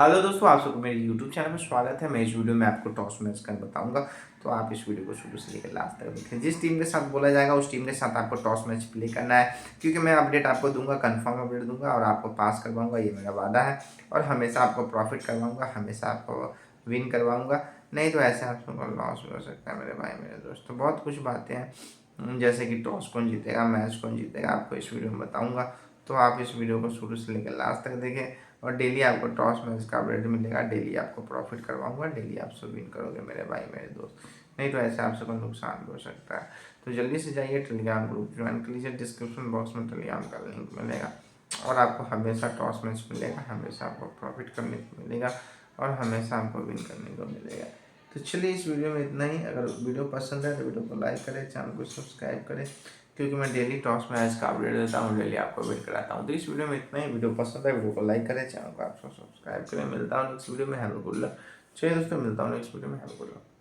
Hello दोस्तों, आप सबको मेरे यूट्यूब चैनल में स्वागत है। मैं इस वीडियो में आपको टॉस मैच कर बताऊंगा, तो आप इस वीडियो को शुरू से लेकर लास्ट तक देखें। जिस टीम के साथ बोला जाएगा उस टीम के साथ आपको टॉस मैच प्ले करना है, क्योंकि मैं अपडेट आपको दूंगा, कंफर्म अपडेट दूंगा और आपको पास करवाऊंगा, ये मेरा वादा है। और हमेशा आपको प्रॉफिट करवाऊंगा, हमेशा आपको विन करवाऊंगा, नहीं तो ऐसे आपको लॉस भी हो सकता है मेरे भाई मेरे दोस्त। तो बहुत कुछ बातें हैं, जैसे कि टॉस कौन जीतेगा, मैच कौन जीतेगा, आपको इस वीडियो में बताऊंगा। तो आप इस वीडियो को शुरू से लेकर लास्ट तक देखें और डेली आपको टॉस मैच का अपडेट मिलेगा, डेली आपको प्रॉफिट करवाऊंगा, डेली आप सब विन करोगे मेरे भाई मेरे दोस्त, नहीं तो ऐसे आपसे कोई नुकसान भी हो सकता है। तो जल्दी से जाइए टेलीग्राम ग्रुप ज्वाइन कर लीजिए, डिस्क्रिप्शन बॉक्स में टेलीग्राम का लिंक मिलेगा और आपको हमेशा टॉस मैच मिलेगा, हमेशा आपको प्रॉफिट करने को मिलेगा और हमेशा आपको विन करने को मिलेगा। तो चलिए इस वीडियो में इतना ही। अगर वीडियो पसंद है तो वीडियो को लाइक करें, चैनल को सब्सक्राइब करें, क्योंकि मैं डेली टॉस मैच का अपडेट देता हूँ, डेली आपको वेट कराता हूँ। तो इस वीडियो में इतना ही। वीडियो पसंद है वीडियो को लाइक करें, चैनल को आप सब्सक्राइब करें। मिलता हूँ नेक्स्ट वीडियो में। Have a good luck. चलिए दोस्तों, मिलता हूँ नेक्स्ट वीडियो में। Have a good luck.